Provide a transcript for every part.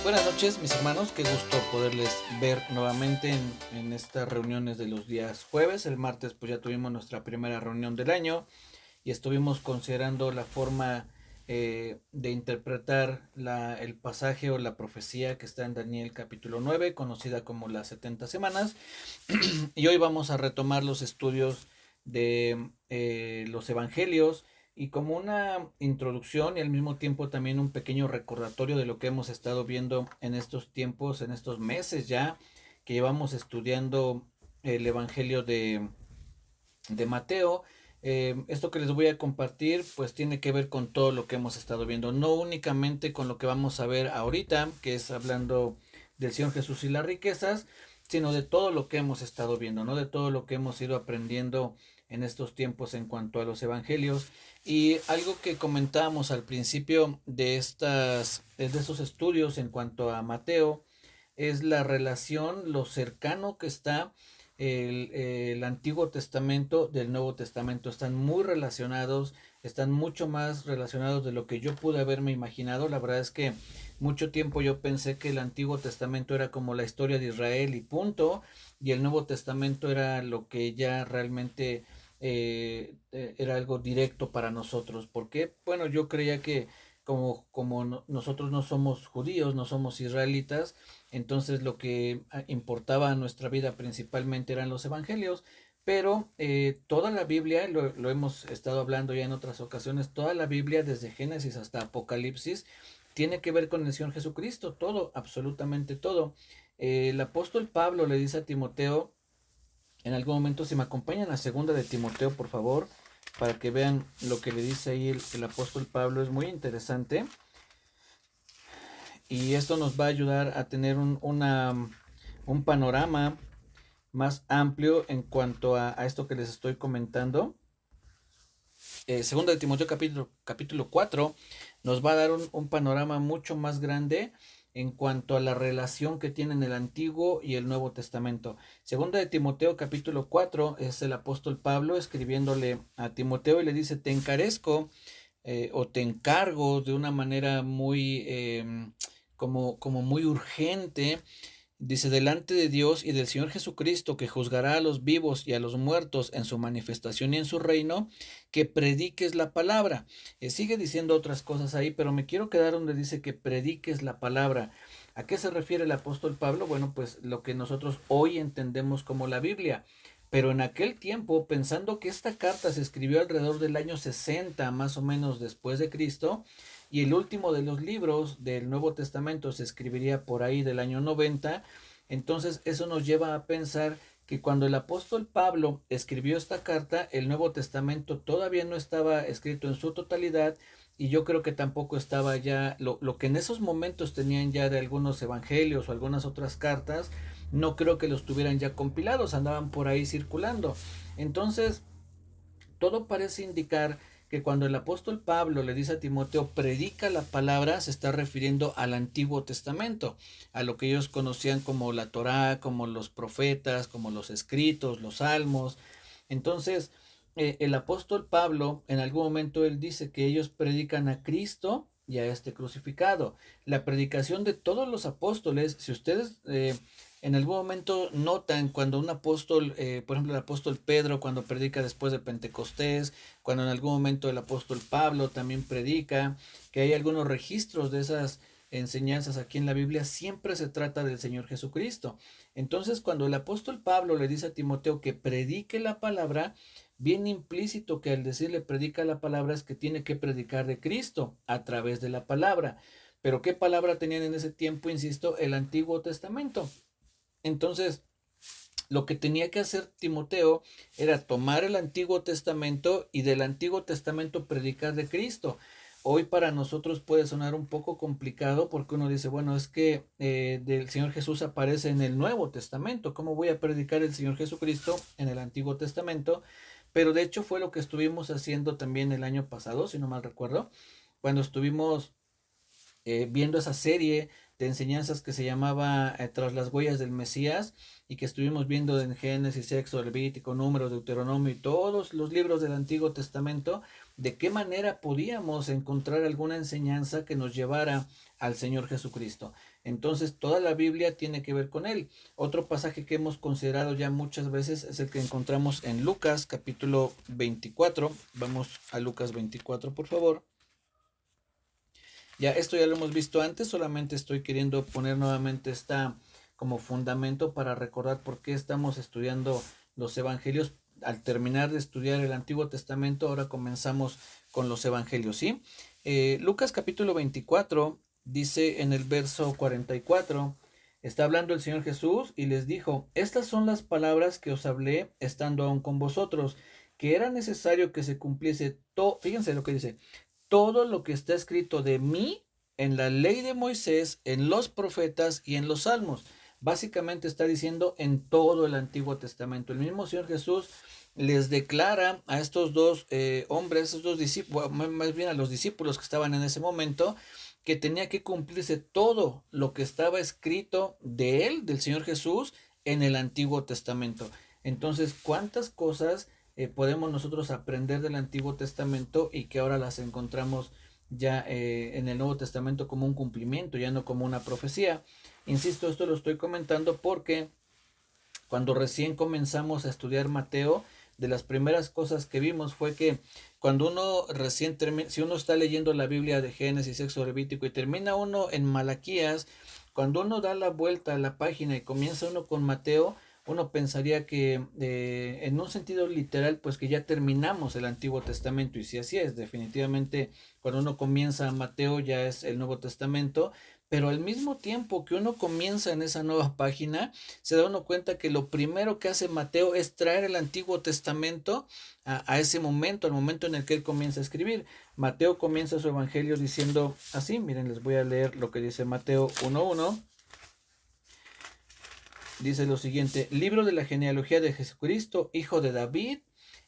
Buenas noches, mis hermanos. Qué gusto poderles ver nuevamente en estas reuniones de los días jueves. El martes pues ya tuvimos nuestra primera reunión del año y estuvimos considerando la forma de interpretar el pasaje o la profecía que está en Daniel capítulo 9, conocida como las 70 semanas. Y hoy vamos a retomar los estudios de los evangelios y como una introducción y al mismo tiempo también un pequeño recordatorio de lo que hemos estado viendo en estos tiempos, en estos meses ya que llevamos estudiando el evangelio de Mateo. Esto que les voy a compartir pues tiene que ver con todo lo que hemos estado viendo, no únicamente con lo que vamos a ver ahorita, que es hablando del Señor Jesús y las riquezas, sino de todo lo que hemos estado viendo, ¿no? De todo lo que hemos ido aprendiendo en estos tiempos en cuanto a los evangelios. Y algo que comentábamos al principio de estos estudios en cuanto a Mateo es la relación, lo cercano que está el Antiguo Testamento del Nuevo Testamento. Están muy relacionados, están mucho más relacionados de lo que yo pude haberme imaginado. La verdad es que mucho tiempo yo pensé que el Antiguo Testamento era como la historia de Israel y punto, y el Nuevo Testamento era lo que ya realmente era algo directo para nosotros. Porque, bueno, yo creía que nosotros no somos judíos, no somos israelitas, entonces lo que importaba a nuestra vida principalmente eran los evangelios, pero toda la Biblia, lo hemos estado hablando ya en otras ocasiones, toda la Biblia desde Génesis hasta Apocalipsis tiene que ver con el Señor Jesucristo, todo, absolutamente todo. El apóstol Pablo le dice a Timoteo, en algún momento, si me acompañan a segunda de Timoteo, por favor, para que vean lo que le dice ahí el apóstol Pablo, es muy interesante. Y esto nos va a ayudar a tener un panorama más amplio en cuanto a esto que les estoy comentando. Segunda de Timoteo capítulo 4 nos va a dar un panorama mucho más grande en cuanto a la relación que tienen el Antiguo y el Nuevo Testamento. Segunda de Timoteo capítulo 4 es el apóstol Pablo escribiéndole a Timoteo y le dice, te encarezco o te encargo de una manera muy como muy urgente. Dice, delante de Dios y del Señor Jesucristo, que juzgará a los vivos y a los muertos en su manifestación y en su reino, que prediques la palabra. Sigue diciendo otras cosas ahí, pero me quiero quedar donde dice que prediques la palabra. ¿A qué se refiere el apóstol Pablo? Bueno, pues lo que nosotros hoy entendemos como la Biblia. Pero en aquel tiempo, pensando que esta carta se escribió alrededor del año 60, más o menos después de Cristo, y el último de los libros del Nuevo Testamento se escribiría por ahí del año 90. Entonces eso nos lleva a pensar que cuando el apóstol Pablo escribió esta carta, el Nuevo Testamento todavía no estaba escrito en su totalidad, y yo creo que tampoco estaba ya lo que en esos momentos tenían ya de algunos evangelios o algunas otras cartas, no creo que los tuvieran ya compilados, andaban por ahí circulando. Entonces, todo parece indicar que cuando el apóstol Pablo le dice a Timoteo, predica la palabra, se está refiriendo al Antiguo Testamento, a lo que ellos conocían como la Torá, como los profetas, como los escritos, los salmos. Entonces, el apóstol Pablo, en algún momento él dice que ellos predican a Cristo y a este crucificado. La predicación de todos los apóstoles, si ustedes en algún momento notan cuando un apóstol, por ejemplo el apóstol Pedro cuando predica después de Pentecostés, cuando en algún momento el apóstol Pablo también predica, que hay algunos registros de esas enseñanzas aquí en la Biblia, siempre se trata del Señor Jesucristo. Entonces, cuando el apóstol Pablo le dice a Timoteo que predique la palabra, viene implícito que al decirle predica la palabra es que tiene que predicar de Cristo a través de la palabra. Pero ¿qué palabra tenían en ese tiempo? Insisto, el Antiguo Testamento. Entonces, lo que tenía que hacer Timoteo era tomar el Antiguo Testamento y del Antiguo Testamento predicar de Cristo. Hoy para nosotros puede sonar un poco complicado porque uno dice, bueno, es que del Señor Jesús aparece en el Nuevo Testamento. ¿Cómo voy a predicar el Señor Jesucristo en el Antiguo Testamento? Pero de hecho fue lo que estuvimos haciendo también el año pasado, si no mal recuerdo, cuando estuvimos viendo esa serie de enseñanzas que se llamaba Tras las huellas del Mesías, y que estuvimos viendo en Génesis, Éxodo, Levítico, Números, Deuteronomio y todos los libros del Antiguo Testamento, de qué manera podíamos encontrar alguna enseñanza que nos llevara al Señor Jesucristo. Entonces toda la Biblia tiene que ver con Él. Otro pasaje que hemos considerado ya muchas veces es el que encontramos en Lucas capítulo 24. Vamos a Lucas 24, por favor. Ya esto ya lo hemos visto antes, solamente estoy queriendo poner nuevamente esta como fundamento para recordar por qué estamos estudiando los evangelios. Al terminar de estudiar el Antiguo Testamento, ahora comenzamos con los evangelios, ¿sí? Lucas capítulo 24 dice en el verso 44, está hablando el Señor Jesús y les dijo, estas son las palabras que os hablé estando aún con vosotros, que era necesario que se cumpliese todo, fíjense lo que dice, todo lo que está escrito de mí en la ley de Moisés, en los profetas y en los salmos. Básicamente está diciendo en todo el Antiguo Testamento. El mismo Señor Jesús les declara a estos dos hombres, estos dos discípulos, más bien a los discípulos que estaban en ese momento, que tenía que cumplirse todo lo que estaba escrito de él, del Señor Jesús, en el Antiguo Testamento. Entonces, ¿cuántas cosas podemos nosotros aprender del Antiguo Testamento y que ahora las encontramos ya en el Nuevo Testamento como un cumplimiento, ya no como una profecía? Insisto, esto lo estoy comentando porque cuando recién comenzamos a estudiar Mateo, de las primeras cosas que vimos fue que cuando uno recién termina, si uno está leyendo la Biblia de Génesis, Éxodo, Levítico y termina uno en Malaquías, cuando uno da la vuelta a la página y comienza uno con Mateo, uno pensaría que en un sentido literal, pues que ya terminamos el Antiguo Testamento, y si así es, definitivamente cuando uno comienza Mateo ya es el Nuevo Testamento, pero al mismo tiempo que uno comienza en esa nueva página, se da uno cuenta que lo primero que hace Mateo es traer el Antiguo Testamento a ese momento, al momento en el que él comienza a escribir. Mateo comienza su evangelio diciendo así, miren, les voy a leer lo que dice Mateo 1:1. Dice lo siguiente, libro de la genealogía de Jesucristo, hijo de David,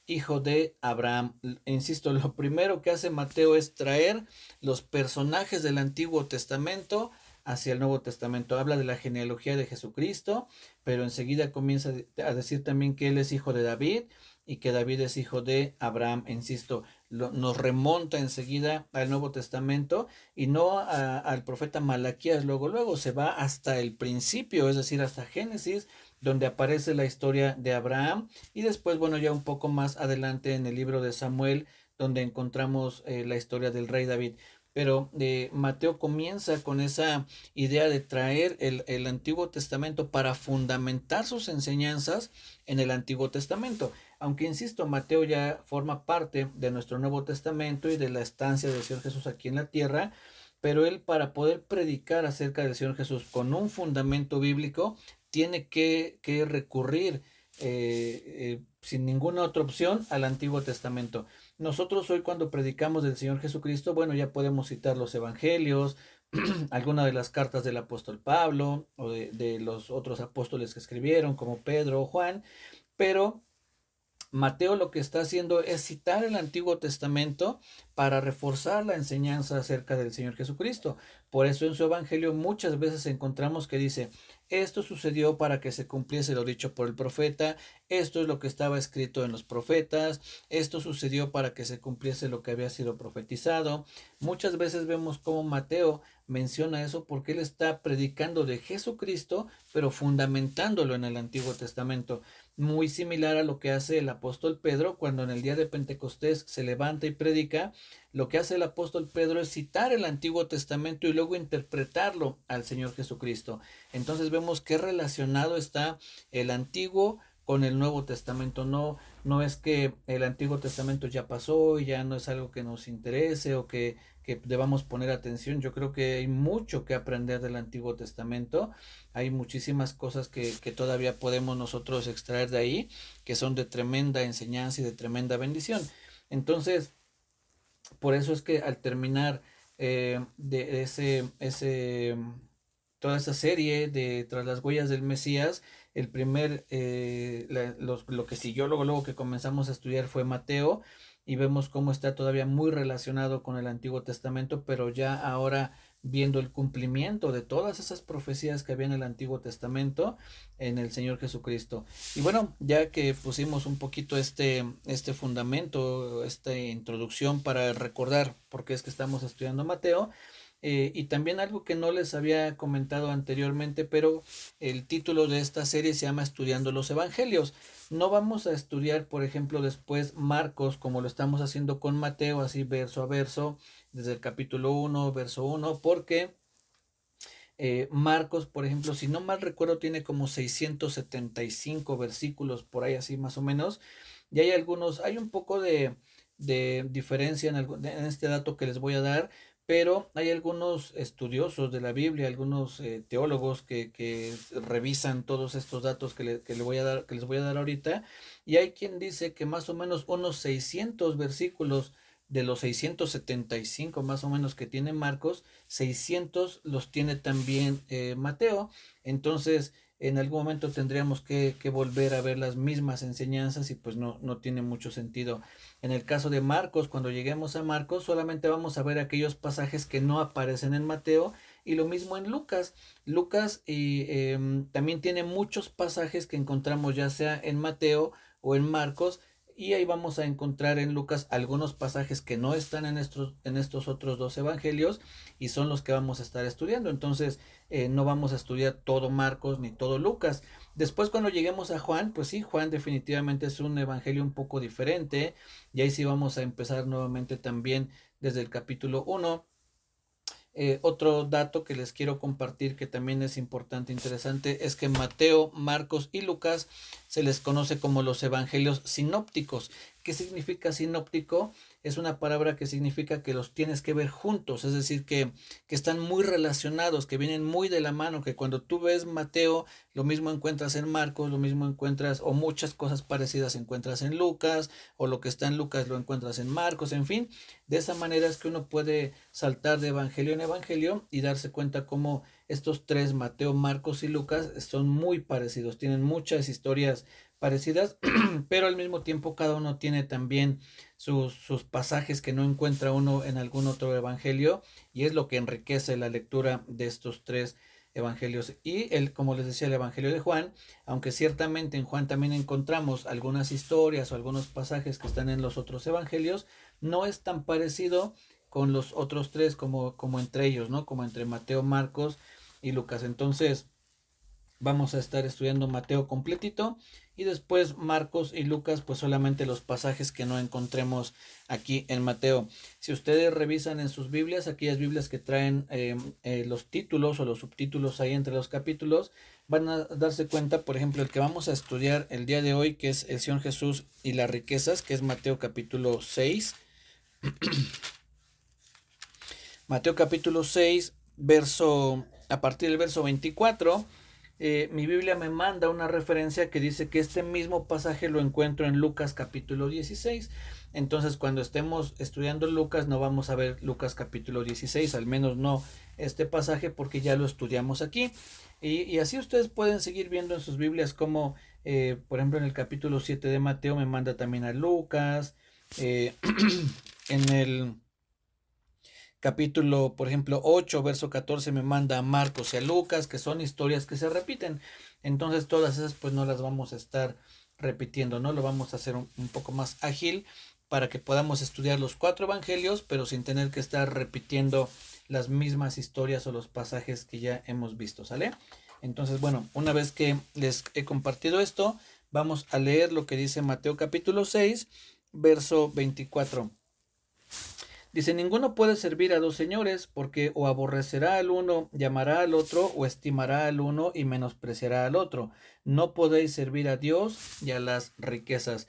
hijo de Abraham. Insisto, lo primero que hace Mateo es traer los personajes del Antiguo Testamento hacia el Nuevo Testamento. Habla de la genealogía de Jesucristo, pero enseguida comienza a decir también que él es hijo de David y que David es hijo de Abraham. Insisto, nos remonta enseguida al Nuevo Testamento y no al profeta Malaquías. Luego se va hasta el principio, es decir, hasta Génesis, donde aparece la historia de Abraham, y después, bueno, ya un poco más adelante en el libro de Samuel, donde encontramos la historia del rey David. Pero Mateo comienza con esa idea de traer el Antiguo Testamento para fundamentar sus enseñanzas en el Antiguo Testamento. Aunque insisto, Mateo ya forma parte de nuestro Nuevo Testamento y de la estancia del Señor Jesús aquí en la tierra, pero él, para poder predicar acerca del Señor Jesús con un fundamento bíblico, tiene que recurrir sin ninguna otra opción al Antiguo Testamento. Nosotros hoy, cuando predicamos del Señor Jesucristo, bueno, ya podemos citar los evangelios, alguna de las cartas del apóstol Pablo o de los otros apóstoles que escribieron, como Pedro o Juan, pero Mateo lo que está haciendo es citar el Antiguo Testamento para reforzar la enseñanza acerca del Señor Jesucristo. Por eso en su evangelio muchas veces encontramos que dice, esto sucedió para que se cumpliese lo dicho por el profeta, esto es lo que estaba escrito en los profetas, esto sucedió para que se cumpliese lo que había sido profetizado. Muchas veces vemos cómo Mateo menciona eso porque él está predicando de Jesucristo, pero fundamentándolo en el Antiguo Testamento. Muy similar a lo que hace el apóstol Pedro cuando en el día de Pentecostés se levanta y predica. Lo que hace el apóstol Pedro es citar el Antiguo Testamento y luego interpretarlo al Señor Jesucristo. Entonces vemos qué relacionado está el Antiguo con el Nuevo Testamento. No es que el Antiguo Testamento ya pasó y ya no es algo que nos interese o que debamos poner atención. Yo creo que hay mucho que aprender del Antiguo Testamento. Hay muchísimas cosas que todavía podemos nosotros extraer de ahí, que son de tremenda enseñanza y de tremenda bendición. Entonces, por eso es que al terminar de toda esa serie de Tras las huellas del Mesías, el primer, lo que siguió luego que comenzamos a estudiar fue Mateo, y vemos cómo está todavía muy relacionado con el Antiguo Testamento, pero ya ahora viendo el cumplimiento de todas esas profecías que había en el Antiguo Testamento en el Señor Jesucristo. Y bueno, ya que pusimos un poquito este fundamento, esta introducción para recordar por qué es que estamos estudiando Mateo, y también algo que no les había comentado anteriormente, pero el título de esta serie se llama Estudiando los Evangelios. No vamos a estudiar, por ejemplo, después Marcos, como lo estamos haciendo con Mateo, así verso a verso, desde el capítulo 1, verso 1, porque Marcos, por ejemplo, si no mal recuerdo, tiene como 675 versículos, por ahí así más o menos, y hay un poco de diferencia en este dato que les voy a dar, pero hay algunos estudiosos de la Biblia, algunos teólogos que revisan todos estos datos que les voy a dar ahorita, y hay quien dice que más o menos unos 600 versículos de los 675 más o menos que tiene Marcos, 600 los tiene también Mateo. Entonces en algún momento tendríamos que volver a ver las mismas enseñanzas y pues no tiene mucho sentido. En el caso de Marcos, cuando lleguemos a Marcos, solamente vamos a ver aquellos pasajes que no aparecen en Mateo, y lo mismo en Lucas. Lucas también tiene muchos pasajes que encontramos ya sea en Mateo o en Marcos, y ahí vamos a encontrar en Lucas algunos pasajes que no están en estos otros dos evangelios, y son los que vamos a estar estudiando. Entonces no vamos a estudiar todo Marcos ni todo Lucas. Después, cuando lleguemos a Juan, pues sí, Juan definitivamente es un evangelio un poco diferente, y ahí sí vamos a empezar nuevamente también desde el capítulo 1. Otro dato que les quiero compartir que también es importante, interesante, es que Mateo, Marcos y Lucas se les conoce como los evangelios sinópticos. ¿Qué significa sinóptico? Es una palabra que significa que los tienes que ver juntos, es decir, que están muy relacionados, que vienen muy de la mano, que cuando tú ves Mateo, lo mismo encuentras en Marcos, lo mismo encuentras, o muchas cosas parecidas encuentras en Lucas, o lo que está en Lucas lo encuentras en Marcos, en fin. De esa manera es que uno puede saltar de evangelio en evangelio y darse cuenta cómo estos tres, Mateo, Marcos y Lucas, son muy parecidos, tienen muchas historias parecidas, pero al mismo tiempo cada uno tiene también sus pasajes que no encuentra uno en algún otro evangelio, y es lo que enriquece la lectura de estos tres evangelios. Y como les decía, el evangelio de Juan, aunque ciertamente en Juan también encontramos algunas historias o algunos pasajes que están en los otros evangelios, no es tan parecido con los otros tres como entre ellos, ¿no? Como entre Mateo, Marcos y Lucas. Entonces vamos a estar estudiando Mateo completito, y después Marcos y Lucas, pues solamente los pasajes que no encontremos aquí en Mateo. Si ustedes revisan en sus Biblias, aquellas Biblias que traen los títulos o los subtítulos ahí entre los capítulos, van a darse cuenta, por ejemplo, el que vamos a estudiar el día de hoy, que es el Señor Jesús y las riquezas, que es Mateo capítulo 6. Mateo capítulo 6, a partir del verso 24, mi Biblia me manda una referencia que dice que este mismo pasaje lo encuentro en Lucas capítulo 16. Entonces, cuando estemos estudiando Lucas, no vamos a ver Lucas capítulo 16, al menos no este pasaje, porque ya lo estudiamos aquí. Y así ustedes pueden seguir viendo en sus Biblias como, por ejemplo, en el capítulo 7 de Mateo me manda también a Lucas. En el capítulo, por ejemplo, 8, verso 14 me manda a Marcos y a Lucas, que son historias que se repiten. Entonces todas esas pues no las vamos a estar repitiendo, ¿no? Lo vamos a hacer un poco más ágil para que podamos estudiar los 4 evangelios, pero sin tener que estar repitiendo las mismas historias o los pasajes que ya hemos visto, ¿sale? Entonces, bueno, una vez que les he compartido esto, vamos a leer lo que dice Mateo capítulo 6, verso 24. Dice, ninguno puede servir a dos señores, porque o aborrecerá al uno y amará al otro, o estimará al uno y menospreciará al otro. No podéis servir a Dios y a las riquezas.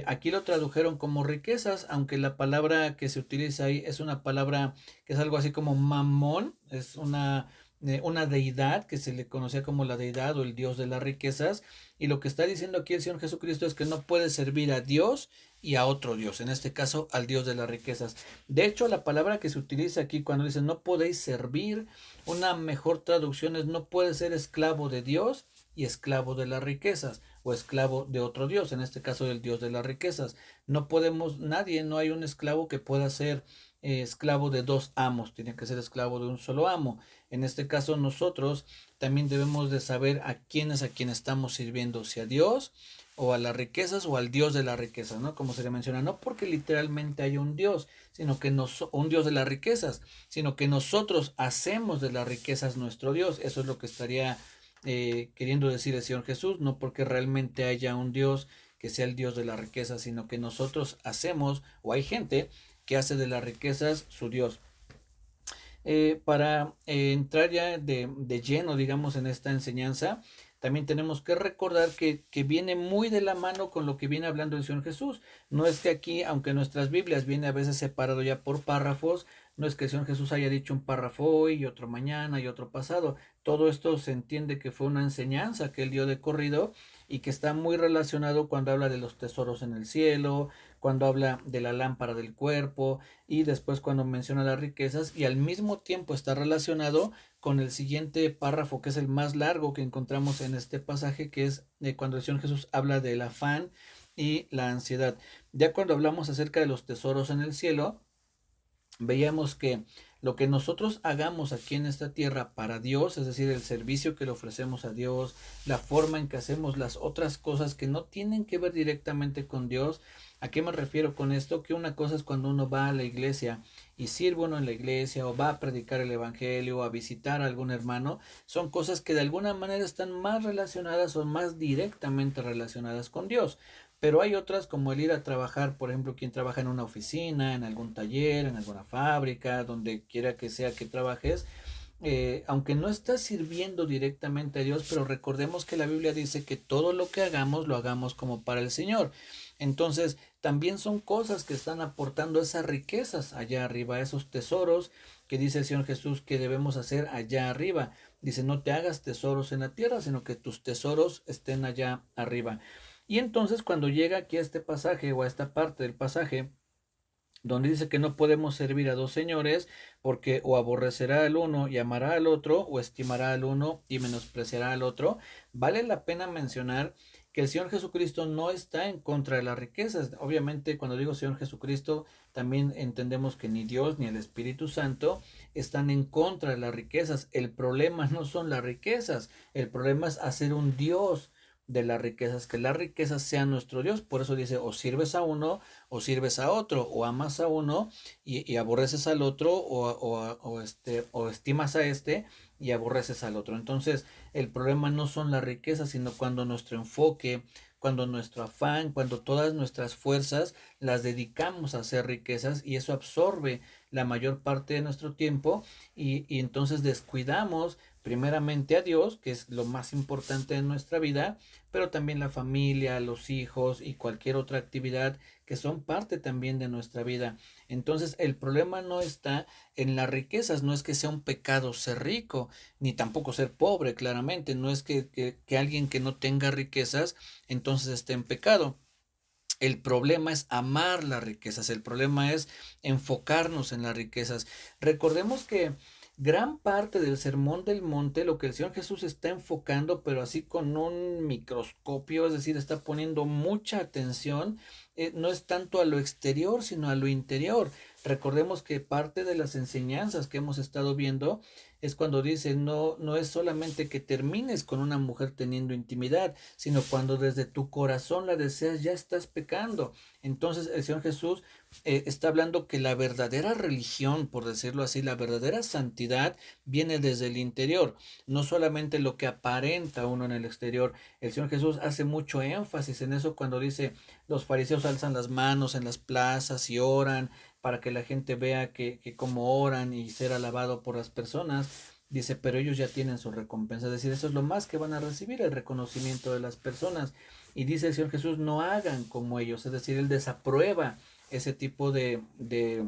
Aquí lo tradujeron como riquezas, aunque la palabra que se utiliza ahí es una palabra que es algo así como mamón, es una deidad que se le conocía como la deidad o el dios de las riquezas, y lo que está diciendo aquí el Señor Jesucristo es que no puede servir a Dios y a otro Dios, en este caso al Dios de las riquezas. De hecho, la palabra que se utiliza aquí cuando dice no podéis servir, una mejor traducción es no puede ser esclavo de Dios y esclavo de las riquezas, o esclavo de otro Dios, en este caso del Dios de las riquezas. No podemos, nadie, no hay un esclavo que pueda ser esclavo de dos amos, tiene que ser esclavo de un solo amo. En este caso nosotros también debemos de saber a quién estamos sirviendo, si a Dios o a las riquezas o al Dios de las riquezas, ¿no? Como se le menciona, no porque literalmente haya un Dios, sino que un Dios de las riquezas, sino que nosotros hacemos de las riquezas nuestro Dios. Eso es lo que estaría queriendo decir el Señor Jesús, no porque realmente haya un Dios que sea el Dios de las riquezas, sino que nosotros hacemos, o hay gente que hace de las riquezas su Dios. Para entrar ya de lleno, digamos, en esta enseñanza, también tenemos que recordar que viene muy de la mano con lo que viene hablando el Señor Jesús. No es que aquí, aunque nuestras Biblias viene a veces separado ya por párrafos, no es que el Señor Jesús haya dicho un párrafo hoy y otro mañana y otro pasado. Todo esto se entiende que fue una enseñanza que él dio de corrido y que está muy relacionado cuando habla de los tesoros en el cielo, cuando habla de la lámpara del cuerpo y después cuando menciona las riquezas, y al mismo tiempo está relacionado con el siguiente párrafo, que es el más largo que encontramos en este pasaje, que es cuando el Señor Jesús habla del afán y la ansiedad. Ya cuando hablamos acerca de los tesoros en el cielo, veíamos que lo que nosotros hagamos aquí en esta tierra para Dios, es decir, el servicio que le ofrecemos a Dios, la forma en que hacemos las otras cosas que no tienen que ver directamente con Dios. ¿A qué me refiero con esto? Que una cosa es cuando uno va a la iglesia y sirve uno en la iglesia o va a predicar el evangelio o a visitar a algún hermano. Son cosas que de alguna manera están más relacionadas o más directamente relacionadas con Dios. Pero hay otras como el ir a trabajar, por ejemplo, quien trabaja en una oficina, en algún taller, en alguna fábrica, donde quiera que sea que trabajes, aunque no estás sirviendo directamente a Dios, pero recordemos que la Biblia dice que todo lo que hagamos lo hagamos como para el Señor. Entonces, también son cosas que están aportando esas riquezas allá arriba, esos tesoros que dice el Señor Jesús que debemos hacer allá arriba. Dice, no te hagas tesoros en la tierra, sino que tus tesoros estén allá arriba. Y entonces cuando llega aquí a este pasaje o a esta parte del pasaje, donde dice que no podemos servir a dos señores, porque o aborrecerá al uno y amará al otro, o estimará al uno y menospreciará al otro, vale la pena mencionar que el Señor Jesucristo no está en contra de las riquezas. Obviamente, cuando digo Señor Jesucristo, también entendemos que ni Dios ni el Espíritu Santo están en contra de las riquezas. El problema no son las riquezas, el problema es hacer un Dios de las riquezas, que las riquezas sean nuestro Dios. Por eso dice, o sirves a uno o sirves a otro, o amas a uno y aborreces al otro, o estimas a este y aborreces al otro. Entonces, el problema no son las riquezas, sino cuando nuestro enfoque, cuando nuestro afán, cuando todas nuestras fuerzas las dedicamos a hacer riquezas, y eso absorbe la mayor parte de nuestro tiempo, y entonces descuidamos primeramente a Dios, que es lo más importante en nuestra vida, pero también la familia, los hijos y cualquier otra actividad que son parte también de nuestra vida. Entonces el problema no está en las riquezas, no es que sea un pecado ser rico, ni tampoco ser pobre, claramente, no es que alguien que no tenga riquezas entonces esté en pecado. El problema es amar las riquezas, el problema es enfocarnos en las riquezas. Recordemos que gran parte del sermón del monte, lo que el Señor Jesús está enfocando, pero así con un microscopio, es decir, está poniendo mucha atención, no es tanto a lo exterior, sino a lo interior. Recordemos que parte de las enseñanzas que hemos estado viendo es cuando dice, no, no es solamente que termines con una mujer teniendo intimidad, sino cuando desde tu corazón la deseas, ya estás pecando. Entonces el Señor Jesús está hablando que la verdadera religión, por decirlo así, la verdadera santidad viene desde el interior, no solamente lo que aparenta uno en el exterior. El Señor Jesús hace mucho énfasis en eso cuando dice, los fariseos alzan las manos en las plazas y oran para que la gente vea que como oran y ser alabado por las personas. Dice, pero ellos ya tienen su recompensa. Es decir, eso es lo más que van a recibir, el reconocimiento de las personas. Y dice el Señor Jesús, no hagan como ellos. Es decir, Él desaprueba ese tipo de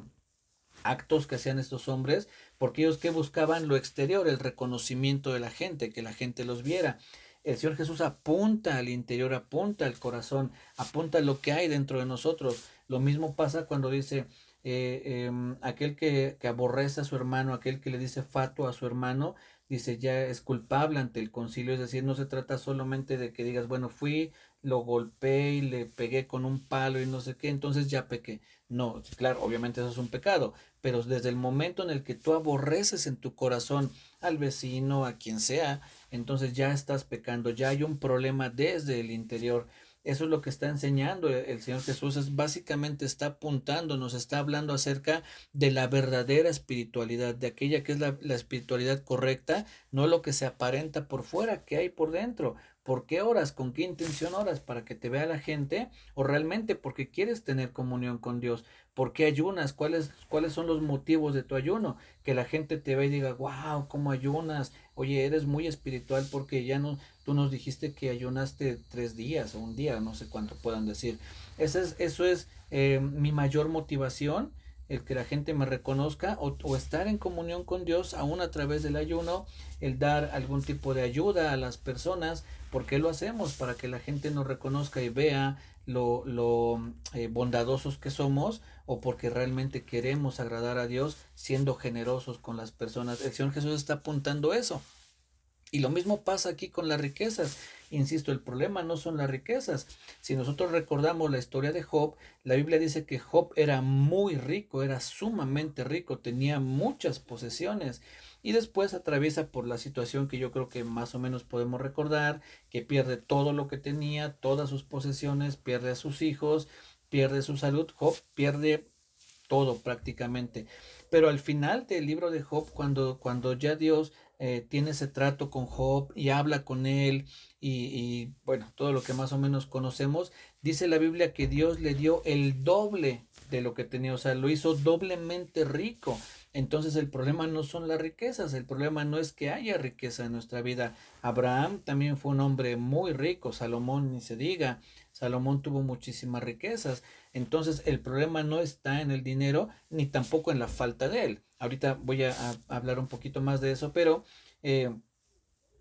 actos que hacían estos hombres, porque ellos que buscaban lo exterior, el reconocimiento de la gente, que la gente los viera. El Señor Jesús apunta al interior, apunta al corazón, apunta a lo que hay dentro de nosotros. Lo mismo pasa cuando dice, aquel que aborrece a su hermano, aquel que le dice fatuo a su hermano, dice ya es culpable ante el concilio. Es decir, no se trata solamente de que digas, bueno, fui, lo golpeé y le pegué con un palo y no sé qué, entonces ya pequé. No, claro, obviamente eso es un pecado, pero desde el momento en el que tú aborreces en tu corazón al vecino, a quien sea, entonces ya estás pecando, ya hay un problema desde el interior. Eso es lo que está enseñando el Señor Jesús, es básicamente está apuntando, nos está hablando acerca de la verdadera espiritualidad, de aquella que es la espiritualidad correcta, no lo que se aparenta por fuera, que hay por dentro. ¿Por qué oras? ¿Con qué intención oras? ¿Para que te vea la gente? ¿O realmente porque quieres tener comunión con Dios? ¿Por qué ayunas? ¿Cuáles son los motivos de tu ayuno? Que la gente te vea y diga, wow, ¿cómo ayunas? Oye, eres muy espiritual porque ya no, tú nos dijiste que ayunaste 3 días o un día, no sé cuánto puedan decir. Eso es mi mayor motivación, el que la gente me reconozca o estar en comunión con Dios aún a través del ayuno, el dar algún tipo de ayuda a las personas. ¿Por qué lo hacemos? Para que la gente nos reconozca y vea lo bondadosos que somos, o porque realmente queremos agradar a Dios siendo generosos con las personas. El Señor Jesús está apuntando eso. Y lo mismo pasa aquí con las riquezas. Insisto, el problema no son las riquezas. Si nosotros recordamos la historia de Job, la Biblia dice que Job era muy rico, era sumamente rico, tenía muchas posesiones. Y después atraviesa por la situación que yo creo que más o menos podemos recordar, que pierde todo lo que tenía, todas sus posesiones, pierde a sus hijos, pierde su salud. Job pierde todo prácticamente. Pero al final del libro de Job, cuando ya Dios tiene ese trato con Job y habla con él bueno, todo lo que más o menos conocemos, dice la Biblia que Dios le dio el doble de lo que tenía, o sea, lo hizo doblemente rico. Entonces el problema no son las riquezas, el problema no es que haya riqueza en nuestra vida. Abraham también fue un hombre muy rico, Salomón ni se diga, Salomón tuvo muchísimas riquezas. Entonces el problema no está en el dinero ni tampoco en la falta de él. Ahorita voy a hablar un poquito más de eso, pero eh,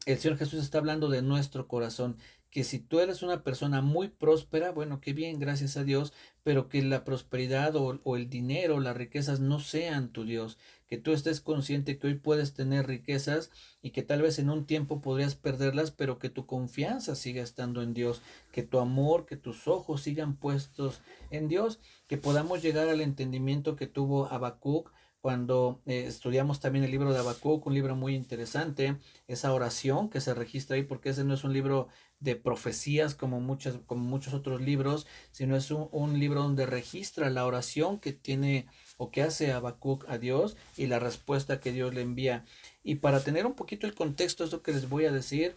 el Señor Jesús está hablando de nuestro corazón, que si tú eres una persona muy próspera, bueno, qué bien, gracias a Dios, pero que la prosperidad o el dinero, las riquezas no sean tu Dios, que tú estés consciente que hoy puedes tener riquezas y que tal vez en un tiempo podrías perderlas, pero que tu confianza siga estando en Dios, que tu amor, que tus ojos sigan puestos en Dios, que podamos llegar al entendimiento que tuvo Habacuc cuando estudiamos también el libro de Habacuc, un libro muy interesante, esa oración que se registra ahí, porque ese no es un libro de profecías como muchos otros libros, sino es un libro donde registra la oración que tiene o que hace Habacuc a Dios y la respuesta que Dios le envía. Y para tener un poquito el contexto, es lo que les voy a decir,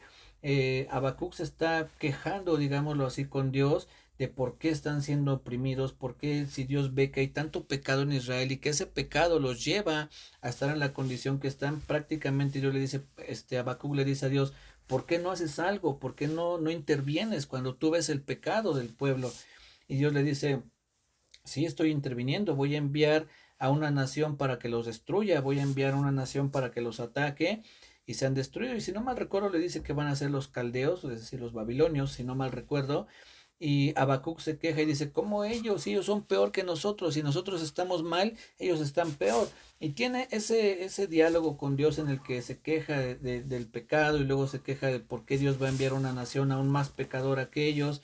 Habacuc se está quejando, digámoslo así, con Dios de por qué están siendo oprimidos, por qué si Dios ve que hay tanto pecado en Israel y que ese pecado los lleva a estar en la condición que están, prácticamente Dios le dice, Habacuc le dice a Dios, ¿por qué no haces algo? ¿Por qué no intervienes cuando tú ves el pecado del pueblo? Y Dios le dice, sí estoy interviniendo, voy a enviar a una nación para que los destruya, voy a enviar a una nación para que los ataque y sean destruidos. Y si no mal recuerdo, le dice que van a ser los caldeos, es decir, los babilonios, si no mal recuerdo. Y Habacuc se queja y dice, ¿cómo ellos? Si ellos son peor que nosotros, si nosotros estamos mal, ellos están peor. Y tiene ese diálogo con Dios en el que se queja del pecado y luego se queja de por qué Dios va a enviar una nación aún más pecadora que ellos.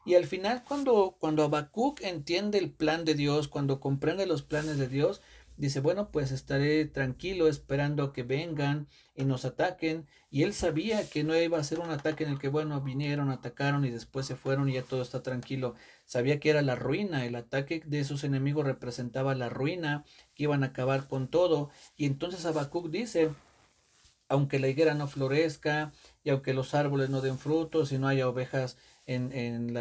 Y al final, cuando Habacuc entiende el plan de Dios, cuando comprende los planes de Dios, dice, bueno, pues estaré tranquilo esperando a que vengan y nos ataquen. Y él sabía que no iba a ser un ataque en el que, bueno, vinieron, atacaron y después se fueron y ya todo está tranquilo. Sabía que era la ruina, el ataque de esos enemigos representaba la ruina, que iban a acabar con todo. Y entonces Habacuc dice, aunque la higuera no florezca y aunque los árboles no den frutos y no haya ovejas en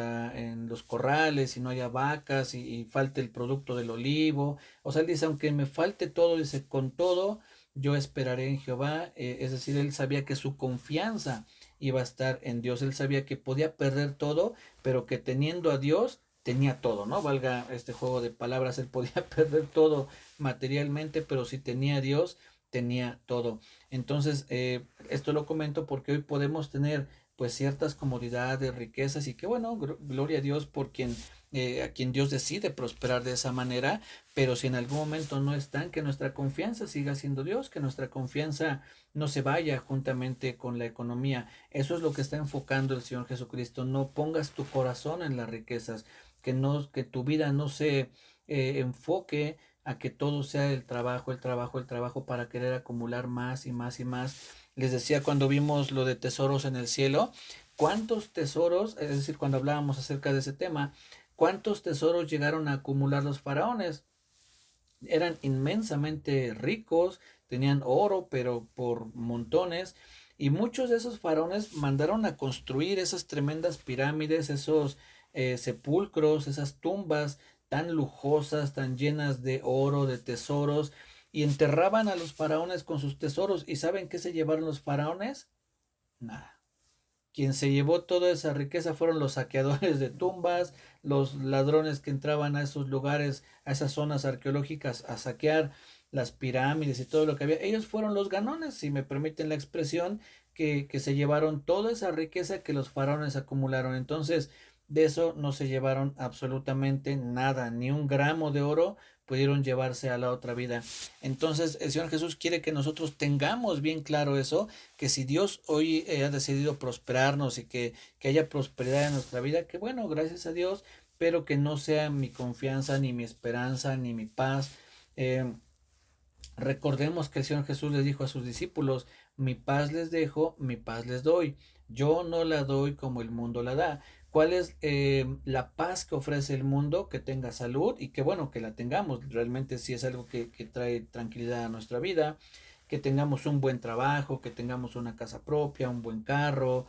los corrales y no haya vacas y falte el producto del olivo. O sea, él dice, aunque me falte todo, dice, con todo, yo esperaré en Jehová. Es decir, él sabía que su confianza iba a estar en Dios. Él sabía que podía perder todo, pero que teniendo a Dios, tenía todo, ¿no? Valga este juego de palabras, él podía perder todo materialmente, pero si tenía a Dios, tenía todo. Entonces, esto lo comento porque hoy podemos tener pues ciertas comodidades, riquezas y que bueno, gloria a Dios por quien a quien Dios decide prosperar de esa manera, pero si en algún momento no están, que nuestra confianza siga siendo Dios, que nuestra confianza no se vaya juntamente con la economía. Eso es lo que está enfocando el Señor Jesucristo. No pongas tu corazón en las riquezas, que tu vida no se enfoque a que todo sea el trabajo, el trabajo, el trabajo para querer acumular más y más y más. Les decía cuando vimos lo de tesoros en el cielo, cuántos tesoros, es decir, cuando hablábamos acerca de ese tema, cuántos tesoros llegaron a acumular los faraones. Eran inmensamente ricos, tenían oro, pero por montones, y muchos de esos faraones mandaron a construir esas tremendas pirámides, esos sepulcros, esas tumbas tan lujosas, tan llenas de oro, de tesoros, y enterraban a los faraones con sus tesoros. ¿Y saben qué se llevaron los faraones? Nada. Quien se llevó toda esa riqueza fueron los saqueadores de tumbas, los ladrones que entraban a esos lugares, a esas zonas arqueológicas a saquear las pirámides y todo lo que había. Ellos fueron los ganones, si me permiten la expresión, que se llevaron toda esa riqueza que los faraones acumularon. Entonces, de eso no se llevaron absolutamente nada, ni un gramo de oro pudieron llevarse a la otra vida. Entonces, el Señor Jesús quiere que nosotros tengamos bien claro eso, que si Dios hoy ha decidido prosperarnos y que haya prosperidad en nuestra vida, que bueno, gracias a Dios, pero que no sea mi confianza, ni mi esperanza, ni mi paz. Eh, Recordemos que el Señor Jesús les dijo a sus discípulos, mi paz les dejo, mi paz les doy. Yo no la doy como el mundo la da. ¿Cuál es la paz que ofrece el mundo? Que tenga salud y que bueno, que la tengamos. Realmente sí es algo que trae tranquilidad a nuestra vida. Que tengamos un buen trabajo, que tengamos una casa propia, un buen carro.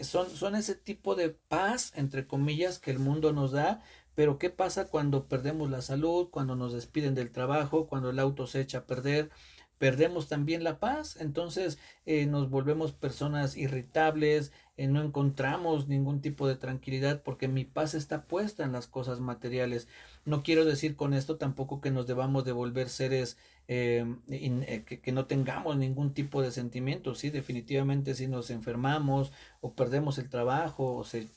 Son ese tipo de paz, entre comillas, que el mundo nos da, pero ¿qué pasa cuando perdemos la salud, cuando nos despiden del trabajo, cuando el auto se echa a perder? Perdemos también la paz, entonces nos volvemos personas irritables, no encontramos ningún tipo de tranquilidad porque mi paz está puesta en las cosas materiales. No quiero decir con esto tampoco que nos debamos de volver seres que no tengamos ningún tipo de sentimiento, sí, definitivamente si nos enfermamos o perdemos el trabajo o se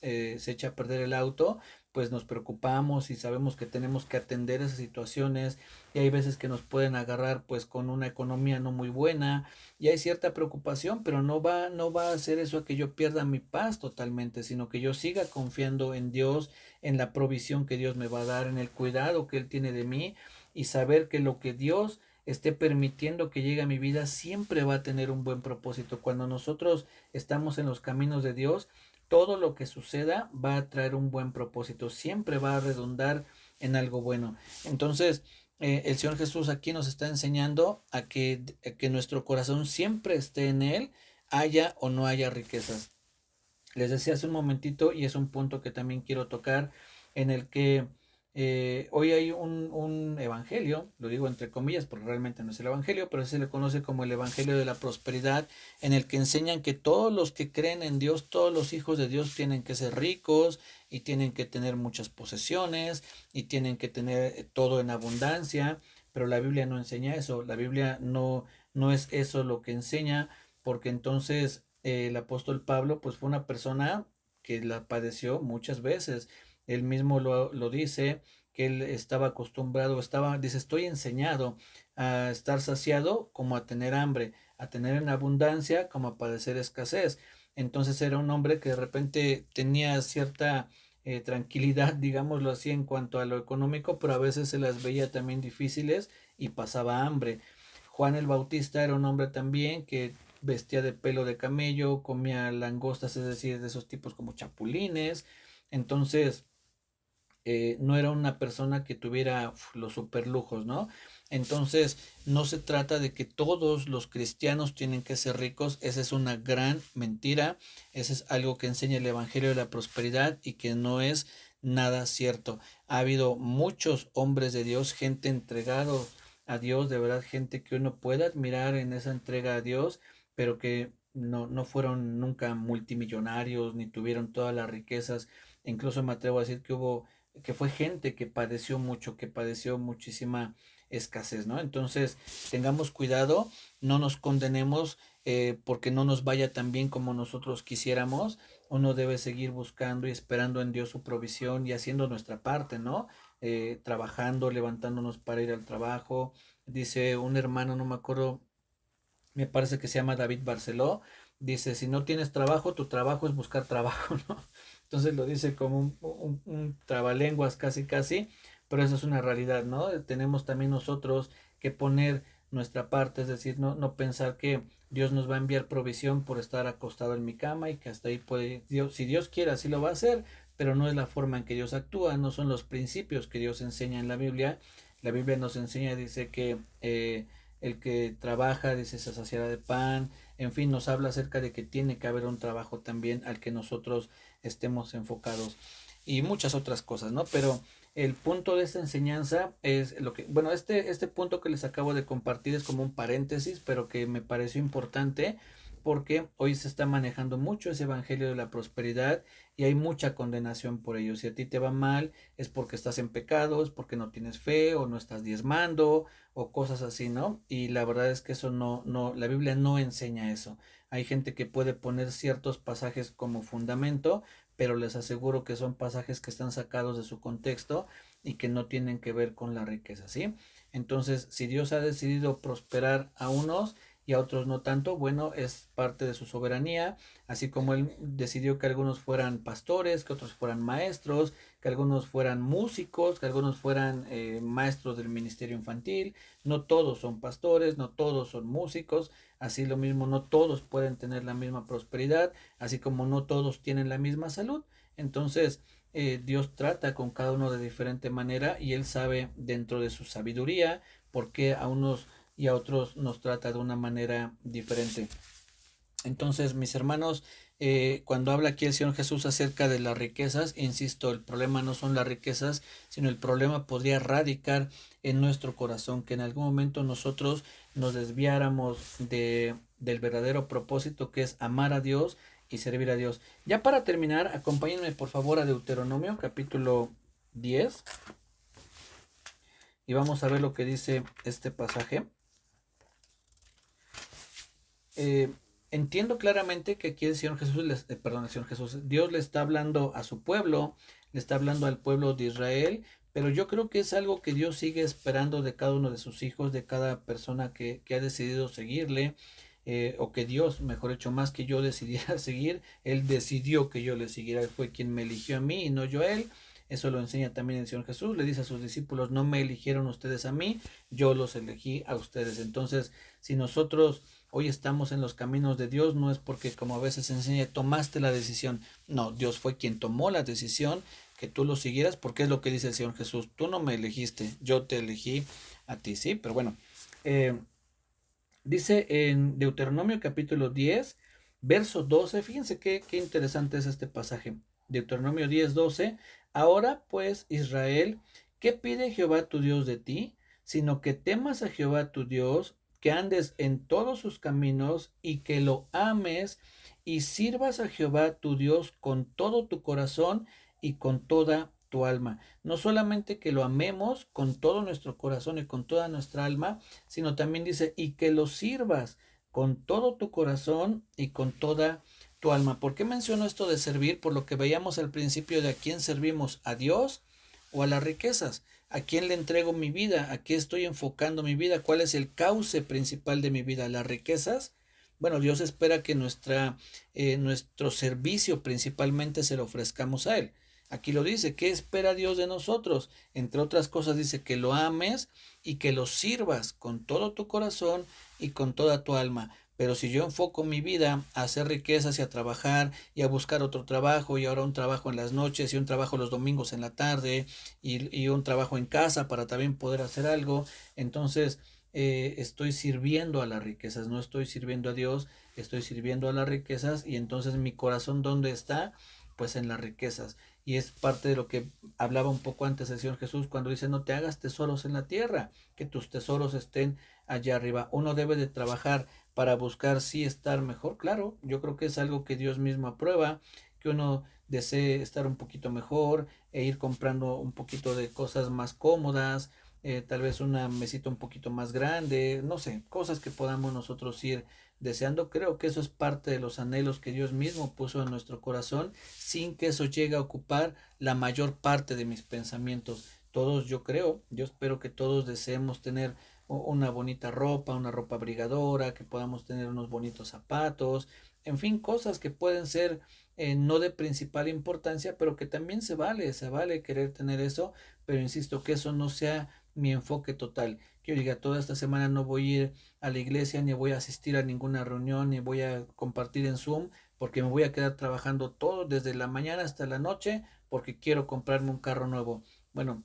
echa a perder el auto, pues nos preocupamos y sabemos que tenemos que atender esas situaciones y hay veces que nos pueden agarrar pues con una economía no muy buena y hay cierta preocupación, pero no va a hacer eso a que yo pierda mi paz totalmente, sino que yo siga confiando en Dios, en la provisión que Dios me va a dar, en el cuidado que Él tiene de mí y saber que lo que Dios esté permitiendo que llegue a mi vida siempre va a tener un buen propósito. Cuando nosotros estamos en los caminos de Dios, todo lo que suceda va a traer un buen propósito, siempre va a redundar en algo bueno. Entonces, el Señor Jesús aquí nos está enseñando a que nuestro corazón siempre esté en Él, haya o no haya riquezas. Les decía hace un momentito, y es un punto que también quiero tocar, en el que hoy hay un evangelio, lo digo entre comillas porque realmente no es el evangelio, pero se le conoce como el evangelio de la prosperidad, en el que enseñan que todos los que creen en Dios, todos los hijos de Dios tienen que ser ricos y tienen que tener muchas posesiones y tienen que tener todo en abundancia, pero la Biblia no enseña eso, la Biblia no es eso lo que enseña, porque entonces el apóstol Pablo pues fue una persona que la padeció muchas veces. Él mismo lo dice, que él estaba acostumbrado, dice, estoy enseñado a estar saciado como a tener hambre, a tener en abundancia como a padecer escasez. Entonces era un hombre que de repente tenía cierta tranquilidad, digámoslo así, en cuanto a lo económico, pero a veces se las veía también difíciles y pasaba hambre. Juan el Bautista era un hombre también que vestía de pelo de camello, comía langostas, es decir, de esos tipos como chapulines. Entonces, no era una persona que tuviera los super lujos, ¿no? Entonces, no se trata de que todos los cristianos tienen que ser ricos, esa es una gran mentira, ese es algo que enseña el Evangelio de la Prosperidad y que no es nada cierto. Ha habido muchos hombres de Dios, gente entregado a Dios, de verdad, gente que uno puede admirar en esa entrega a Dios, pero que no fueron nunca multimillonarios ni tuvieron todas las riquezas. Incluso me atrevo a decir que fue gente que padeció mucho, que padeció muchísima escasez, ¿no? Entonces, tengamos cuidado, no nos condenemos porque no nos vaya tan bien como nosotros quisiéramos, uno debe seguir buscando y esperando en Dios su provisión y haciendo nuestra parte, ¿no? Trabajando, levantándonos para ir al trabajo. Dice un hermano, no me acuerdo, me parece que se llama David Barceló, dice, si no tienes trabajo, tu trabajo es buscar trabajo, ¿no? Entonces lo dice como un trabalenguas casi casi, pero eso es una realidad, ¿no? Tenemos también nosotros que poner nuestra parte, es decir, no pensar que Dios nos va a enviar provisión por estar acostado en mi cama y que hasta ahí puede, Dios, si Dios quiere así lo va a hacer, pero no es la forma en que Dios actúa, no son los principios que Dios enseña en la Biblia. La Biblia nos enseña, dice que el que trabaja, dice, se saciará de pan, en fin, nos habla acerca de que tiene que haber un trabajo también al que nosotros estemos enfocados y muchas otras cosas, ¿no? Pero el punto de esta enseñanza es lo que, bueno, este punto que les acabo de compartir es como un paréntesis, pero que me pareció importante porque hoy se está manejando mucho ese evangelio de la prosperidad y hay mucha condenación por ello. Si a ti te va mal es porque estás en pecado, es porque no tienes fe o no estás diezmando o cosas así, ¿no? Y la verdad es que eso la Biblia no enseña eso. Hay gente que puede poner ciertos pasajes como fundamento, pero les aseguro que son pasajes que están sacados de su contexto y que no tienen que ver con la riqueza, ¿sí? Entonces, si Dios ha decidido prosperar a unos y a otros no tanto, bueno, es parte de su soberanía, así como Él decidió que algunos fueran pastores, que otros fueran maestros, que algunos fueran músicos, que algunos fueran maestros del ministerio infantil. No todos son pastores, no todos son músicos, así lo mismo no todos pueden tener la misma prosperidad, así como no todos tienen la misma salud. Entonces, Dios trata con cada uno de diferente manera y Él sabe dentro de su sabiduría por qué a unos y a otros nos trata de una manera diferente. Entonces, mis hermanos, cuando habla aquí el Señor Jesús acerca de las riquezas, insisto, el problema no son las riquezas, sino el problema podría radicar en nuestro corazón, que en algún momento nosotros nos desviáramos del verdadero propósito que es amar a Dios y servir a Dios. Ya para terminar, acompáñenme por favor a Deuteronomio capítulo 10 y vamos a ver lo que dice este pasaje. Eh, Entiendo claramente que aquí el Señor Jesús, perdón, el Señor Jesús, Dios le está hablando a su pueblo, le está hablando al pueblo de Israel, pero yo creo que es algo que Dios sigue esperando de cada uno de sus hijos, de cada persona que ha decidido seguirle, o que Dios, mejor dicho, más que yo decidiera seguir, Él decidió que yo le siguiera, Él fue quien me eligió a mí y no yo a Él. Eso lo enseña también el Señor Jesús, le dice a sus discípulos, no me eligieron ustedes a mí, yo los elegí a ustedes. Entonces, si nosotros hoy estamos en los caminos de Dios, no es porque como a veces se enseña, tomaste la decisión. No, Dios fue quien tomó la decisión, que tú lo siguieras, porque es lo que dice el Señor Jesús. Tú no me elegiste, yo te elegí a ti, ¿sí? Pero bueno, eh, dice en Deuteronomio capítulo 10, verso 12, fíjense qué interesante es este pasaje. Deuteronomio 10, 12, ahora pues Israel, ¿qué pide Jehová tu Dios de ti? Sino que temas a Jehová tu Dios, que andes en todos sus caminos y que lo ames y sirvas a Jehová tu Dios con todo tu corazón y con toda tu alma. No solamente que lo amemos con todo nuestro corazón y con toda nuestra alma, sino también dice, y que lo sirvas con todo tu corazón y con toda tu alma. ¿Por qué menciono esto de servir? Por lo que veíamos al principio de a quién servimos, a Dios o a las riquezas. ¿A quién le entrego mi vida? ¿A qué estoy enfocando mi vida? ¿Cuál es el cauce principal de mi vida? ¿Las riquezas? Bueno, Dios espera que nuestro servicio principalmente se lo ofrezcamos a Él. Aquí lo dice, ¿qué espera Dios de nosotros? Entre otras cosas dice que lo ames y que lo sirvas con todo tu corazón y con toda tu alma. Pero si yo enfoco mi vida a hacer riquezas y a trabajar y a buscar otro trabajo y ahora un trabajo en las noches y un trabajo los domingos en la tarde y un trabajo en casa para también poder hacer algo, entonces estoy sirviendo a las riquezas, no estoy sirviendo a Dios, estoy sirviendo a las riquezas y entonces mi corazón ¿dónde está? Pues en las riquezas. Y es parte de lo que hablaba un poco antes el Señor Jesús cuando dice no te hagas tesoros en la tierra, que tus tesoros estén allá arriba. Uno debe de trabajar para buscar sí estar mejor, claro, yo creo que es algo que Dios mismo aprueba, que uno desee estar un poquito mejor e ir comprando un poquito de cosas más cómodas, tal vez una mesita un poquito más grande, no sé, cosas que podamos nosotros ir deseando. Creo que eso es parte de los anhelos que Dios mismo puso en nuestro corazón, sin que eso llegue a ocupar la mayor parte de mis pensamientos. Todos, yo creo, yo espero que todos deseemos tener una bonita ropa, una ropa abrigadora, que podamos tener unos bonitos zapatos, en fin, cosas que pueden ser no de principal importancia, pero que también se vale querer tener eso, pero insisto que eso no sea mi enfoque total. Que yo diga, toda esta semana no voy a ir a la iglesia, ni voy a asistir a ninguna reunión, ni voy a compartir en Zoom, porque me voy a quedar trabajando todo desde la mañana hasta la noche, porque quiero comprarme un carro nuevo. Bueno,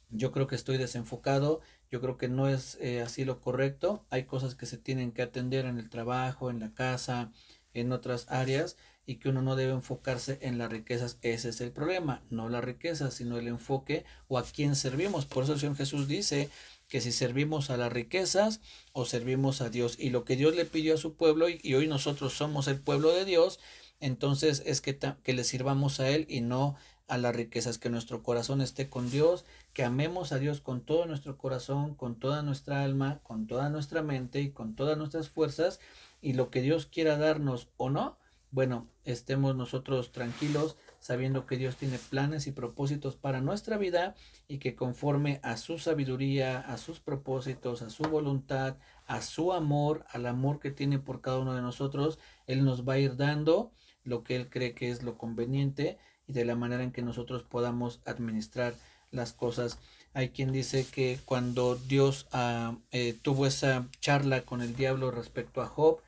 yo creo que estoy desenfocado, yo creo que no es así lo correcto. Hay cosas que se tienen que atender en el trabajo, en la casa, en otras áreas, y que uno no debe enfocarse en las riquezas. Ese es el problema, no la riqueza, sino el enfoque o a quién servimos. Por eso el Señor Jesús dice que si servimos a las riquezas o servimos a Dios. Y lo que Dios le pidió a su pueblo, y hoy nosotros somos el pueblo de Dios, entonces es que le sirvamos a Él y no a las riquezas, que nuestro corazón esté con Dios, que amemos a Dios con todo nuestro corazón, con toda nuestra alma, con toda nuestra mente y con todas nuestras fuerzas, y lo que Dios quiera darnos o no, bueno, estemos nosotros tranquilos sabiendo que Dios tiene planes y propósitos para nuestra vida, y que conforme a su sabiduría, a sus propósitos, a su voluntad, a su amor, al amor que tiene por cada uno de nosotros, Él nos va a ir dando lo que Él cree que es lo conveniente, y de la manera en que nosotros podamos administrar las cosas. Hay quien dice que cuando Dios tuvo esa charla con el diablo respecto a Job,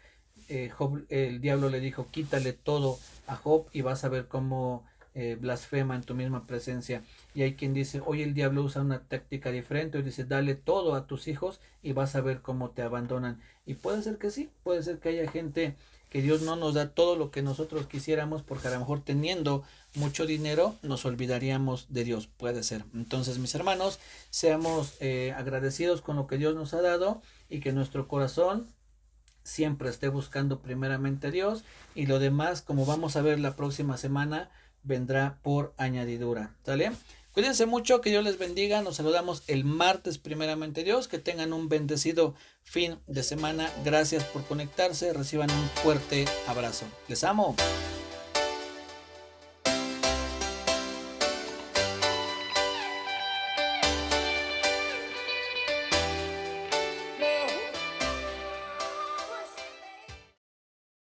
el diablo le dijo, quítale todo a Job y vas a ver cómo blasfema en tu misma presencia. Y hay quien dice, hoy el diablo usa una táctica diferente y dice, dale todo a tus hijos y vas a ver cómo te abandonan. Y puede ser que sí, puede ser que haya gente que Dios no nos da todo lo que nosotros quisiéramos, porque a lo mejor teniendo mucho dinero nos olvidaríamos de Dios, puede ser. Entonces, mis hermanos, seamos agradecidos con lo que Dios nos ha dado, y que nuestro corazón siempre esté buscando primeramente a Dios, y lo demás, como vamos a ver la próxima semana, vendrá por añadidura. ¿Sale? Cuídense mucho, que Dios les bendiga. Nos saludamos el martes primeramente Dios. Que tengan un bendecido fin de semana. Gracias por conectarse. Reciban un fuerte abrazo. Les amo.